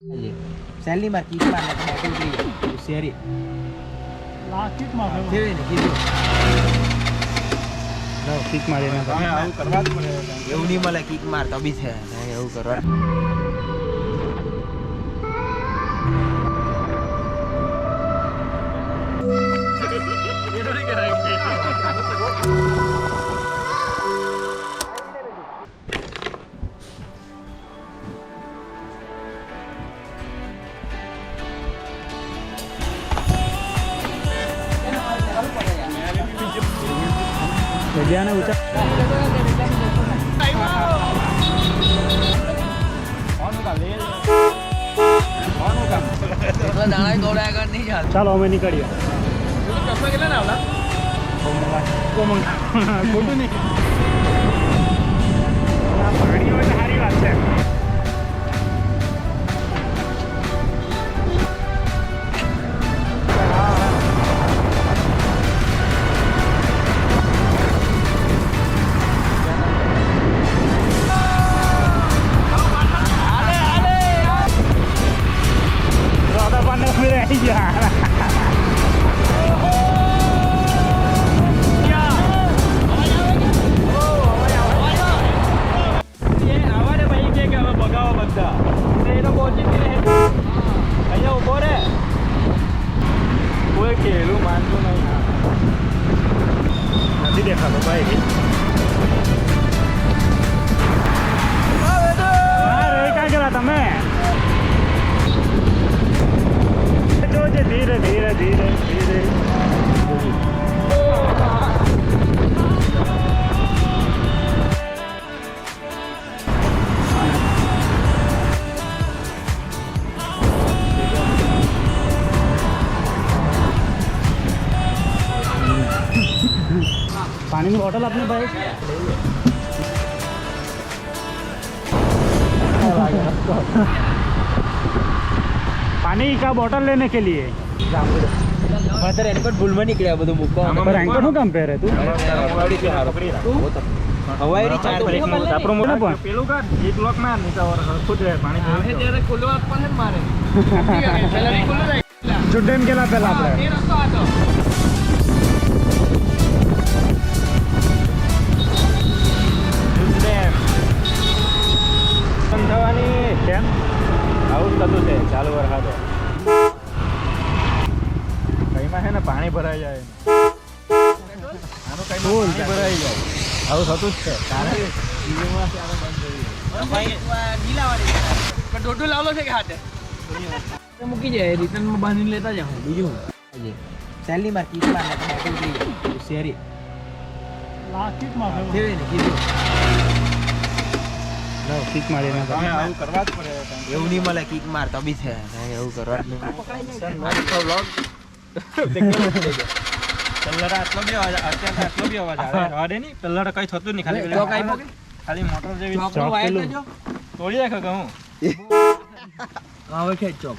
Salary मार kick मारना तो बैटल की शेरी ला किक मार दे ने कीधું લો કિક મારી ના તમે આવું કરવા જ પડે એવું નહીં મળે કિક મારતા બી છે એવું કરવા જગ્યાને ઊંચા ચાલો અમે નીકળીએ ખોટું નહીં પાણી હોય તો સારી વાત છે દેખાતો ભાઈ ક્યાં ગયા તમે જોજે ધીરે ધીરે ધીરે ધીરે पानी में बोतल अपने भाई पानी का बोतल लेने के लिए રેનકોટ ભૂલમાં નીકળ્યા બધું મૂકો રેનકોટ શું કામ પહેરે તું હવાઈ ચાર આપણો મોટો પણ પેલું કા એક લોક ના નીચાવર ખુદ રહે પાણી ત્યારે ખોલવા પણ મારે ચુડેમ કેલા પહેલા આપણે એ રસ્તો હતો થવાની કેમ આવું થતું છે ચાલુ વરસાદે કઈમાં છે ને પાણી ભરાઈ જાય આનું કઈ પાણી ભરાઈ જાય આવું થતું જ છે ડોડું લાવલો છે કે હાથે મૂકી જાય રિટર્નમાં બાંધીને લેતા જાવ બીજું સैलरी मार किक मारना तो बैटल की शेरी લા કિક માર દે ને कीधું લો કિક મારી ના તમે આવું કરવા જ પડે એવું નહીં મળે કિક મારતા બી છે એવું કરવા જ પેલા આટલો બી અવાજ અત્યારે આટલો બી અવાજ આવે રવા દે નહીં પેલા કઈ થતું નહીં ખાલી ચોક આઈ મોકે ખાલી મોટર જેવી ચોક નો વાયર લેજો તોડી નાખો કહું આવે છે ચોક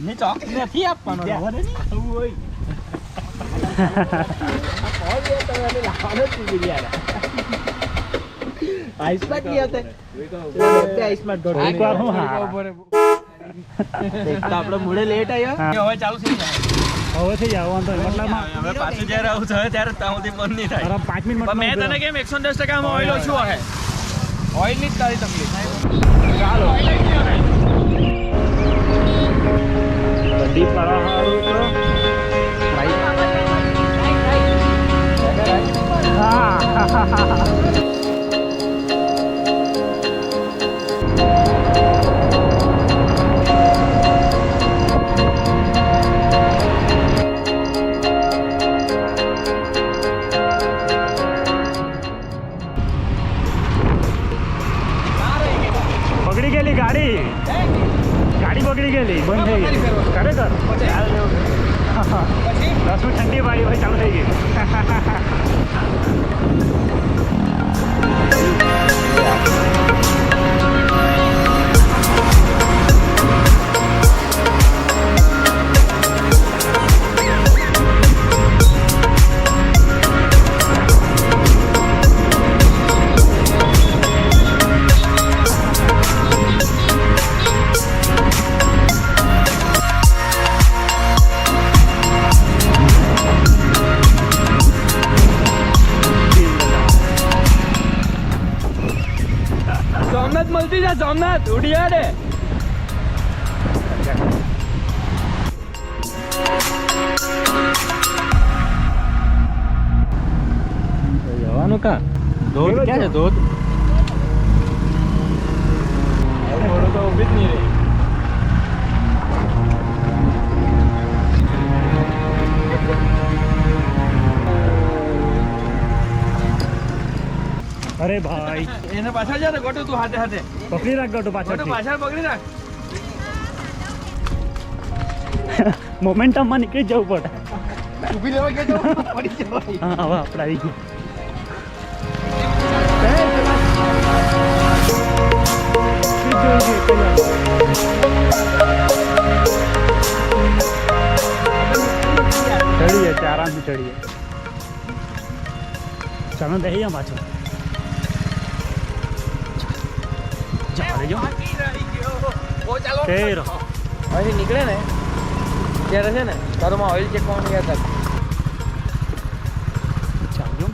ને ચોક નથી આપવાનો રવા દે નહીં આવું હોય आइस पार्ट किया था आइस पार्ट डॉट एक बार હું હા તો આપણે મોડે લેટ આવ્યો હવે ચાલુ થઈ જાય હવે થઈ જાવ વાંધો મતલબમાં હવે પાછું જ્યારે આવું થાય ત્યારે ત્યાં સુધી બંધ નહીં થાય અરે 5 મિનિટ મેં તને કેમ 110% માં ઓઇલ ઓછું હે ઓઇલ ની જ તારી તકલીફ ચાલો બધી પરાહારું તો હા બગડી ગયેલી ગાડી બગડી ગયેલી બંધ થઈ ગઈ ખરેખર 10 મિનિટ ઠંડી વાળી ભાઈ ચાલુ થઈ ગઈ સોમનાથ ઉડી આડે જવાનું કા ધોધ ક્યાં છે ધોધ થોડું તો ઊભી જ નહીં રહી અરે ભાઈ એને પાછળ જા ને ગોટુ તું હાથે હાથે પકડી રાખ ગોટો ગોટુ પાછળ પાછળ પકડી રાખ મોમેન્ટમ માં નીકળી જવું પડે ઊભી રહેવા કે તો પડી જવાય હા હવે આપણે આવી ગયું ચડીએ આરામથી ચડીએ ચાલો દઈ જા પાછો ચાલે જો તેરો અહીંથી નીકળે ને ત્યારે છે ને તારોમાં ઓઇલ ચેક કરવાનું યાદ રાખ. ચાલજો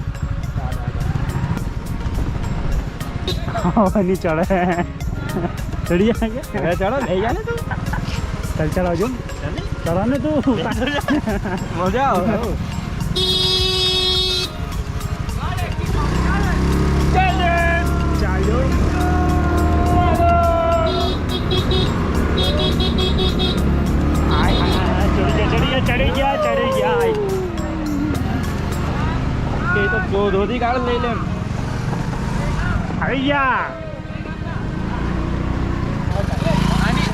નહીં ચડે ચડી જાય કે ચાલો લઈ જા ને તું ચાલ ચલાવજો ચલા ને તું મજા આવે ચાલ્યો ચડી ગયા કે તો ધોધી કાઢ લઈ લે આવી ગયા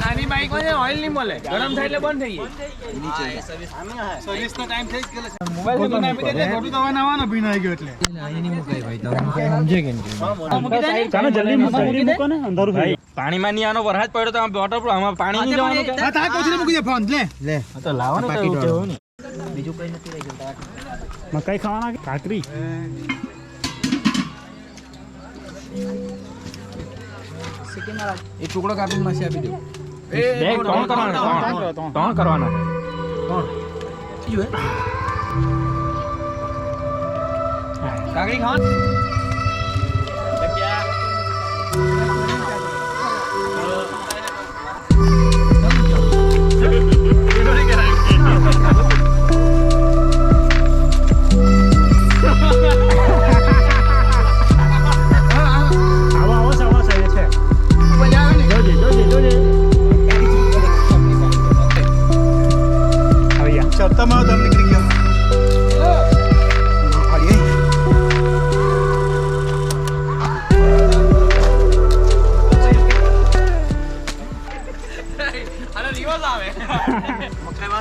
આની બાઈકમાં છે ઓઇલ નહીં મળે, ગરમ થાય એટલે બંધ થઈ જાય. સર્વિસ નો ટાઈમ થઈ જ ગયો છે મોબાઈલ તો આપી દે ગોટુ તો આવવાનો ભીનાઈ ગયો એટલે અહીં નહીં મુકાય ભાઈ, તમે સમજે કે નહીં? ચાલો જલ્દી મૂકો ને અંધારું થઈ પાણીમાં નહીં આનો વરસાદ પડ્યો તો વોટરપ્રૂફ આમાં પાણી નહીં જવાનું કે તા કોથળી મૂકી દે ફોન લે તો લાવો ને તો કેવું ને બીજું કઈ નથી રહી ગયું. મકાઈ ખાવાના કે કાકરી એક ટુકડો કાપીને માસી આપી દો. બે ત્રણ કરવાના કોણ બીજું કાકડી ખાવા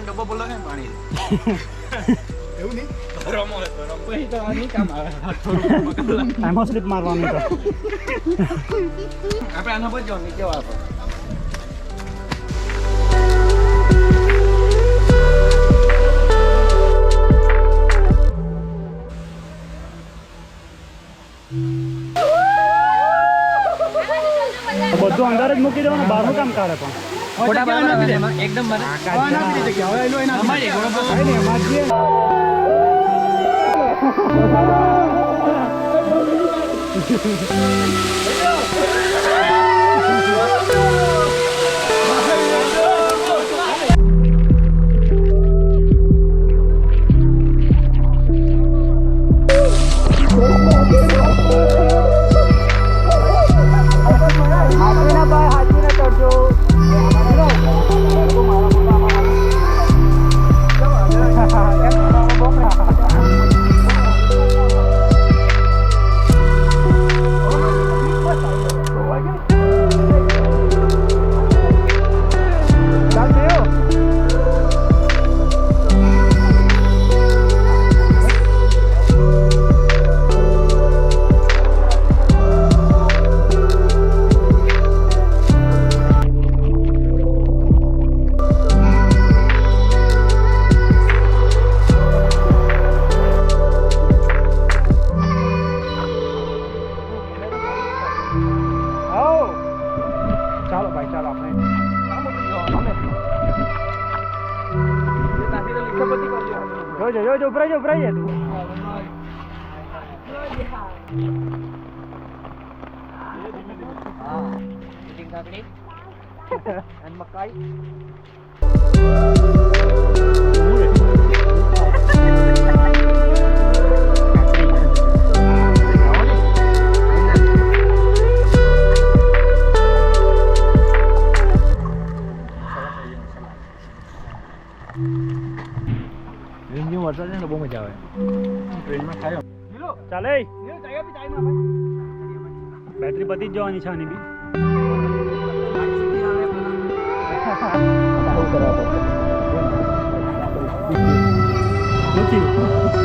ડબ્બો બોલો ને પાણી એવું નહીં રમો પછી તો નહીં કામ આવે. આમાં સ્લીપ મારવાનું તો આપણે આના પર જો નીચે વાળો બધું અંદર જ મૂકી દેવાનું, બહારનું કામ કાઢે પણ ફોટા પાડવાના એમાં એકદમ મને અમારી જો ઉભરાઈ તું કાકડી અને મકાઈ. રીમઝીમ વરસાદ છે ને બહુ મજા આવે ટ્રેનમાં ખાયો ચાલે બેટરી પતી જ જવાની છે આની બી નથી